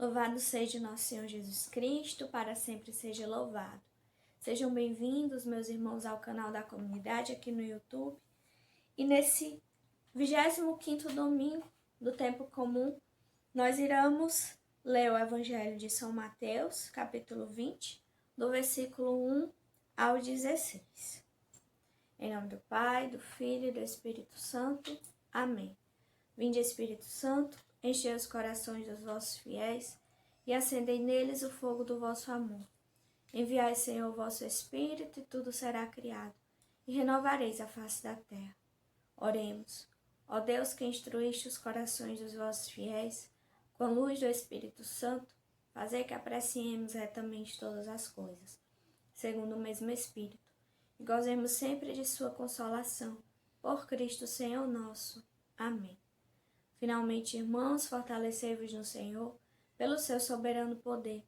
Louvado seja nosso Senhor Jesus Cristo, para sempre seja louvado. Sejam bem-vindos, meus irmãos, ao canal da comunidade aqui no YouTube. E nesse 25º domingo do tempo comum, nós iremos ler o Evangelho de São Mateus, capítulo 20, do versículo 1 ao 16. Em nome do Pai, do Filho e do Espírito Santo. Amém. Vinde, Espírito Santo, enchei os corações dos vossos fiéis e acendei neles o fogo do vosso amor. Enviai, Senhor, o vosso Espírito, e tudo será criado, e renovareis a face da terra. Oremos. Ó Deus, que instruíste os corações dos vossos fiéis, com a luz do Espírito Santo, fazei que apreciemos retamente todas as coisas, segundo o mesmo Espírito, e gozemos sempre de sua consolação. Por Cristo, Senhor nosso. Amém. Finalmente, irmãos, fortalecei-vos no Senhor, pelo seu soberano poder.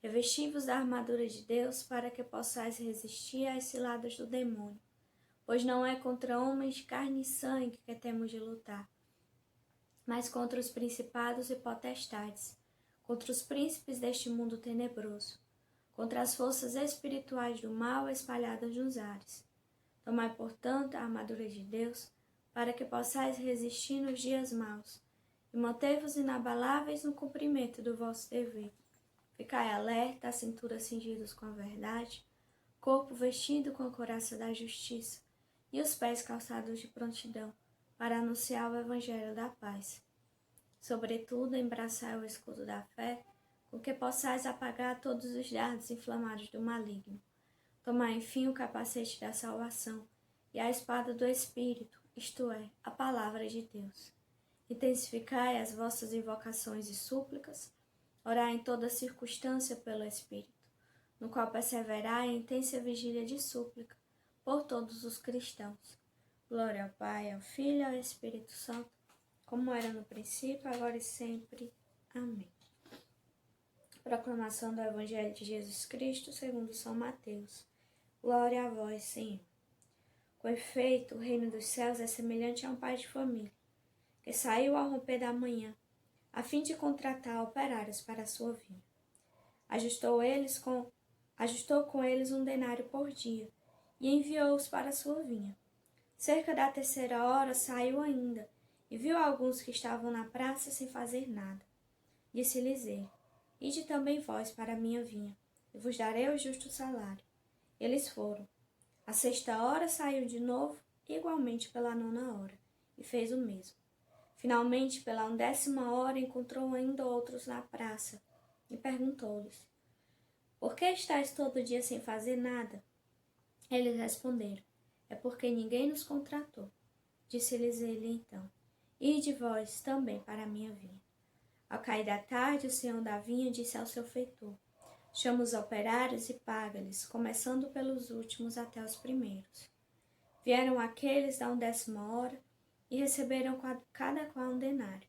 Revesti-vos da armadura de Deus, para que possais resistir às ciladas do demônio. Pois não é contra homens de carne e sangue que temos de lutar, mas contra os principados e potestades, contra os príncipes deste mundo tenebroso, contra as forças espirituais do mal espalhadas nos ares. Tomai, portanto, a armadura de Deus, para que possais resistir nos dias maus, e manter-vos inabaláveis no cumprimento do vosso dever. Ficai alerta, a cintura cingidos com a verdade, corpo vestido com a couraça da justiça, e os pés calçados de prontidão, para anunciar o evangelho da paz. Sobretudo, embraçai o escudo da fé, com que possais apagar todos os dardos inflamados do maligno. Tomai, enfim, o capacete da salvação, e a espada do Espírito, isto é, a palavra de Deus. Intensificai as vossas invocações e súplicas, orai em toda circunstância pelo Espírito, no qual perseverai em intensa vigília de súplica por todos os cristãos. Glória ao Pai, ao Filho e ao Espírito Santo, como era no princípio, agora e sempre. Amém. Proclamação do Evangelho de Jesus Cristo segundo São Mateus. Glória a vós, Senhor. Com efeito, o reino dos céus é semelhante a um pai de família, que saiu ao romper da manhã, a fim de contratar operários para a sua vinha. Ajustou com eles um denário por dia, e enviou-os para a sua vinha. Cerca da 3ª hora saiu ainda, e viu alguns que estavam na praça sem fazer nada. Disse-lhes ele: Ide também vós para a minha vinha, e vos darei o justo salário. Eles foram. À 6ª hora saiu de novo, igualmente pela 9ª hora, e fez o mesmo. Finalmente, pela 10ª hora, encontrou ainda outros na praça, e perguntou-lhes: Por que estáis todo dia sem fazer nada? Eles responderam: É porque ninguém nos contratou. Disse-lhes ele então: Ide vós também para a minha vinha. Ao cair da tarde, o senhor da vinha disse ao seu feitor: Chama os operários e paga-lhes, começando pelos últimos até os primeiros. Vieram aqueles da 10ª hora e receberam cada qual um denário.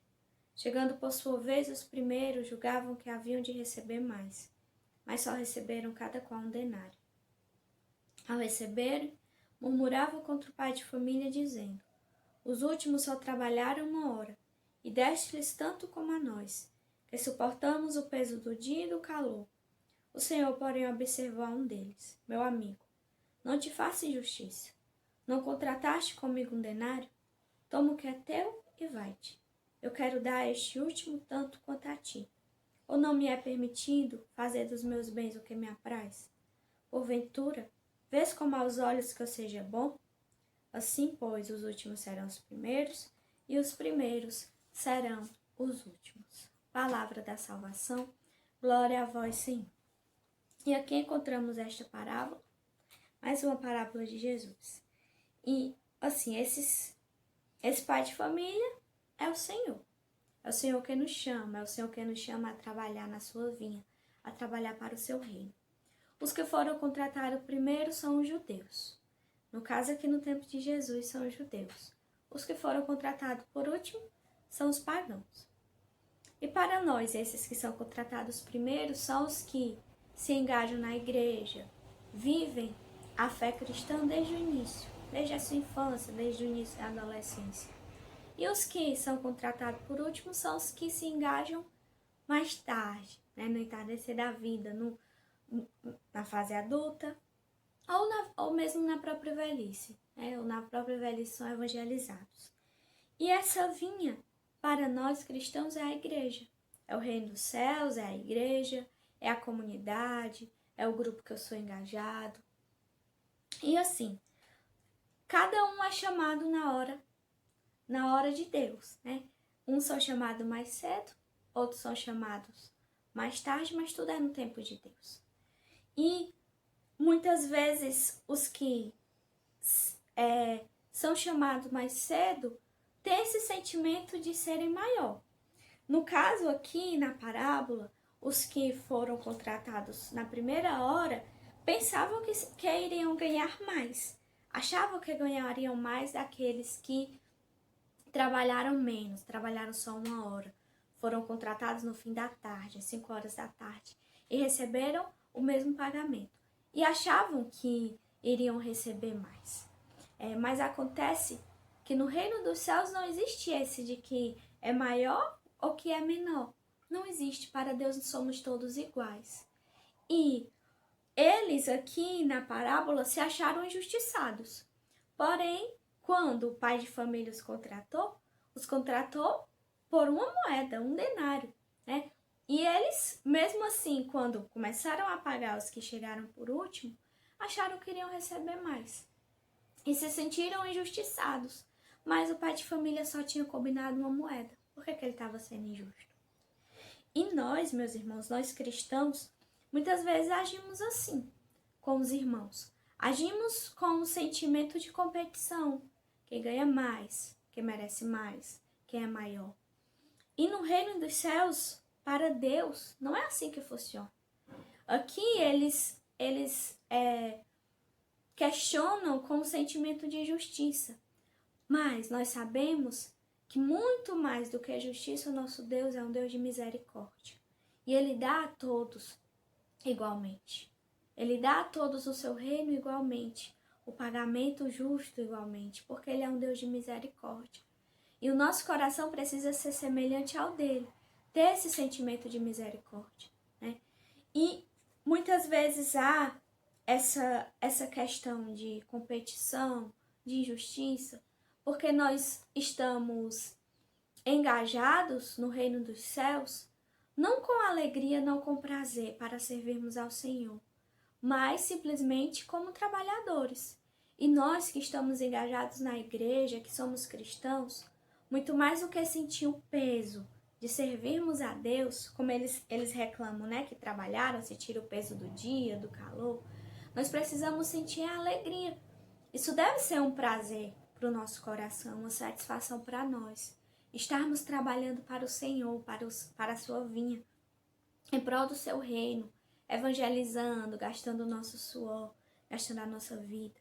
Chegando por sua vez os primeiros, julgavam que haviam de receber mais, mas só receberam cada qual um denário. Ao receberem, murmuravam contra o pai de família, dizendo: Os últimos só trabalharam 1 hora, e deste-lhes tanto como a nós, que suportamos o peso do dia e do calor. O Senhor, porém, observou a um deles: Meu amigo, não te faço injustiça. Não contrataste comigo um denário? Toma o que é teu e vai-te. Eu quero dar a este último tanto quanto a ti. Ou não me é permitido fazer dos meus bens o que me apraz? Porventura, vês como aos olhos que eu seja bom? Assim, pois, os últimos serão os primeiros, e os primeiros serão os últimos. Palavra da salvação. Glória a vós, Senhor. E aqui encontramos esta parábola, mais uma parábola de Jesus. E, assim, esse pai de família é o Senhor. É o Senhor que nos chama, é o Senhor que nos chama a trabalhar na sua vinha, a trabalhar para o seu reino. Os que foram contratados primeiro são os judeus. No caso aqui no tempo de Jesus são os judeus. Os que foram contratados por último são os pagãos. E para nós, esses que são contratados primeiro são os que se engajam na igreja, vivem a fé cristã desde o início, desde a sua infância, desde o início da adolescência. E os que são contratados por último são os que se engajam mais tarde, né, no entardecer da vida, na fase adulta, ou mesmo na própria velhice, né, ou na própria velhice são evangelizados. E essa vinha, para nós cristãos, é a igreja. É o reino dos céus, é a igreja, é a comunidade, é o grupo que eu sou engajado. E assim, cada um é chamado na hora de Deus, né? Uns são chamados mais cedo, outros são chamados mais tarde, mas tudo é no tempo de Deus. E muitas vezes os que são chamados mais cedo têm esse sentimento de serem maior. No caso aqui, na parábola, os que foram contratados na primeira hora pensavam que iriam ganhar mais. Achavam que ganhariam mais daqueles que trabalharam menos, trabalharam só 1 hora. Foram contratados no fim da tarde, às 5 horas da tarde, e receberam o mesmo pagamento. E achavam que iriam receber mais. Mas acontece que no reino dos céus não existe esse de que é maior ou que é menor. Não existe. Para Deus somos todos iguais. E eles aqui na parábola se acharam injustiçados. Porém, quando o pai de família os contratou por uma moeda, um denário, né? E eles, mesmo assim, quando começaram a pagar os que chegaram por último, acharam que iriam receber mais. E se sentiram injustiçados. Mas o pai de família só tinha combinado uma moeda. Por que ele estava sendo injusto? E nós, meus irmãos, nós cristãos, muitas vezes agimos assim com os irmãos. Agimos com um sentimento de competição. Quem ganha mais, quem merece mais, quem é maior. E no reino dos céus, para Deus, não é assim que funciona. Aqui eles questionam com um sentimento de injustiça. Mas nós sabemos que muito mais do que a justiça, o nosso Deus é um Deus de misericórdia. E Ele dá a todos igualmente. Ele dá a todos o seu reino igualmente, o pagamento justo igualmente, porque Ele é um Deus de misericórdia. E o nosso coração precisa ser semelhante ao dele, ter esse sentimento de misericórdia, né? E muitas vezes há essa questão de competição, de injustiça, porque nós estamos engajados no reino dos céus, não com alegria, não com prazer para servirmos ao Senhor, mas simplesmente como trabalhadores. E nós que estamos engajados na igreja, que somos cristãos, muito mais do que sentir o peso de servirmos a Deus, como eles reclamam, né, que trabalharam, se tira o peso do dia, do calor, nós precisamos sentir a alegria. Isso deve ser um prazer para o nosso coração, uma satisfação para nós. Estarmos trabalhando para o Senhor, para a sua vinha, em prol do seu reino, evangelizando, gastando o nosso suor, gastando a nossa vida.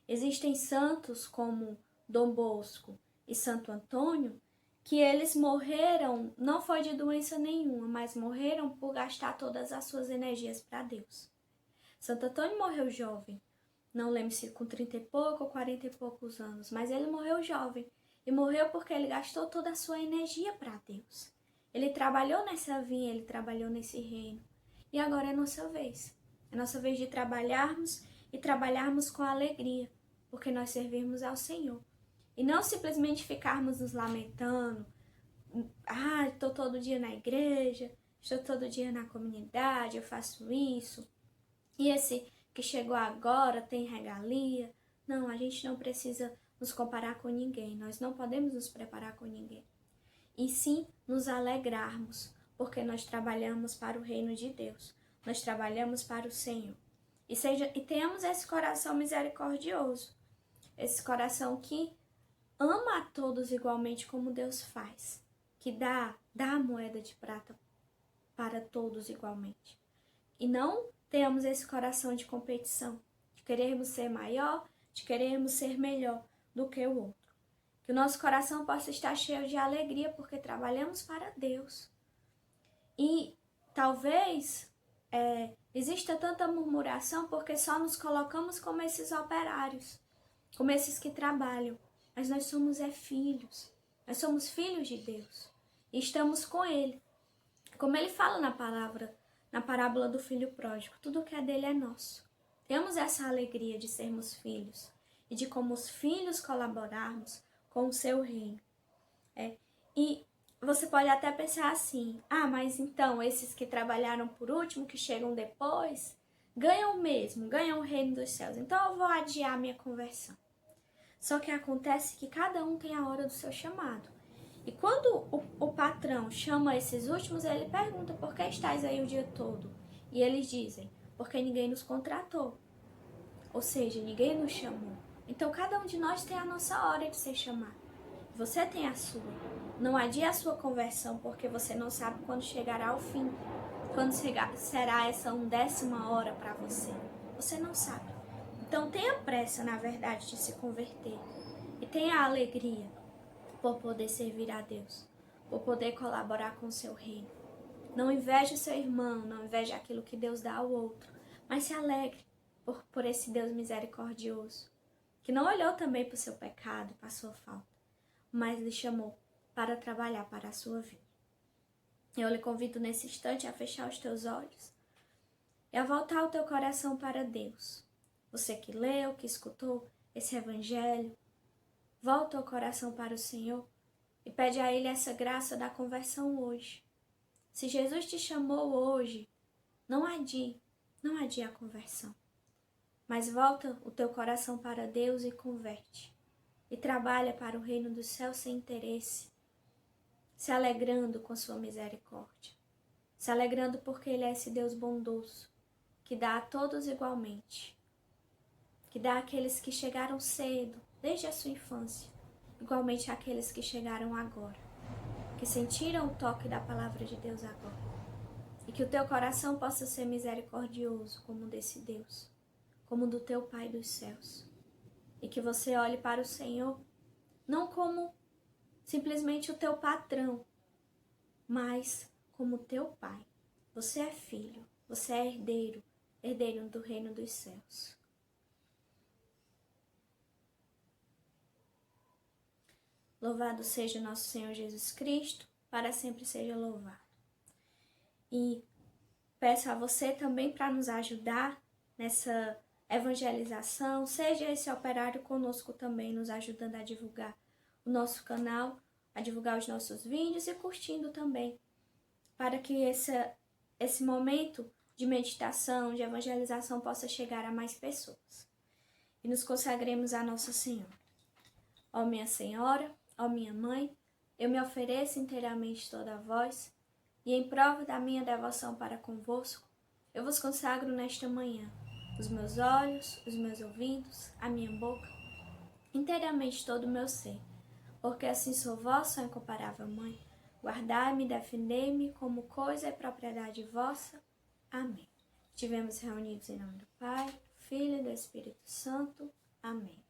Existem santos como Dom Bosco e Santo Antônio, que eles morreram, não foi de doença nenhuma, mas morreram por gastar todas as suas energias para Deus. Santo Antônio morreu jovem, não lembro se com 30 e pouco ou 40 e poucos anos, mas ele morreu jovem. E morreu porque ele gastou toda a sua energia para Deus. Ele trabalhou nessa vinha, ele trabalhou nesse reino. E agora é nossa vez. É nossa vez de trabalharmos e trabalharmos com alegria, porque nós servimos ao Senhor. E não simplesmente ficarmos nos lamentando. Estou todo dia na igreja, estou todo dia na comunidade, eu faço isso. E esse que chegou agora tem regalia. Não, a gente não precisa nos comparar com ninguém. Nós não podemos nos preparar com ninguém. E sim nos alegrarmos, porque nós trabalhamos para o reino de Deus. Nós trabalhamos para o Senhor. E tenhamos esse coração misericordioso. Esse coração que ama a todos igualmente como Deus faz. Que dá a moeda de prata para todos igualmente. E não tenhamos esse coração de competição, de querermos ser maior, de querermos ser melhor do que o outro. Que o nosso coração possa estar cheio de alegria, porque trabalhamos para Deus. E talvez exista tanta murmuração porque só nos colocamos como esses operários, como esses que trabalham. Mas nós somos filhos, nós somos filhos de Deus e estamos com Ele. Como ele fala na parábola do filho pródigo, tudo que é dele é nosso. Temos essa alegria de sermos filhos e de como os filhos colaborarmos com o seu reino. E você pode até pensar assim, mas então esses que trabalharam por último, que chegam depois, ganham o mesmo, ganham o reino dos céus. Então eu vou adiar minha conversão. Só que acontece que cada um tem a hora do seu chamado. E quando o patrão chama esses últimos, ele pergunta, por que estáis aí o dia todo? E eles dizem, porque ninguém nos contratou. Ou seja, ninguém nos chamou. Então cada um de nós tem a nossa hora de ser chamado. Você tem a sua. Não adie a sua conversão, porque você não sabe quando chegará ao fim. Quando será essa 1/10 hora para você. Você não sabe. Então tenha pressa, na verdade, de se converter. E tenha alegria por poder servir a Deus. Por poder colaborar com o seu reino. Não inveje o seu irmão, não inveje aquilo que Deus dá ao outro. Mas se alegre por esse Deus misericordioso. Que não olhou também para o seu pecado, para a sua falta. Mas lhe chamou para trabalhar para a sua vida. Eu lhe convido nesse instante a fechar os teus olhos e a voltar o teu coração para Deus. Você que leu, que escutou esse evangelho, volta o coração para o Senhor e pede a Ele essa graça da conversão hoje. Se Jesus te chamou hoje, não adie a conversão, mas volta o teu coração para Deus e converte. E trabalha para o reino dos céus sem interesse, se alegrando com sua misericórdia, se alegrando porque Ele é esse Deus bondoso, que dá a todos igualmente, que dá àqueles que chegaram cedo, desde a sua infância, igualmente àqueles que chegaram agora, que sentiram o toque da palavra de Deus agora, e que o teu coração possa ser misericordioso como o desse Deus, como o do teu Pai dos céus. E que você olhe para o Senhor, não como simplesmente o teu patrão, mas como o teu Pai. Você é filho, você é herdeiro do reino dos céus. Louvado seja o nosso Senhor Jesus Cristo, para sempre seja louvado. E peço a você também para nos ajudar nessa evangelização, seja esse operário conosco também, nos ajudando a divulgar o nosso canal, a divulgar os nossos vídeos e curtindo também, para que esse momento de meditação, de evangelização possa chegar a mais pessoas. E nos consagremos a Nossa Senhora. Ó minha Senhora, ó minha Mãe, eu me ofereço inteiramente toda a vós, e em prova da minha devoção para convosco, eu vos consagro nesta manhã os meus olhos, os meus ouvidos, a minha boca, inteiramente todo o meu ser, porque assim sou vossa incomparável Mãe, guardai-me, defendei-me como coisa e propriedade vossa. Amém. Estivemos reunidos em nome do Pai, Filho e do Espírito Santo. Amém.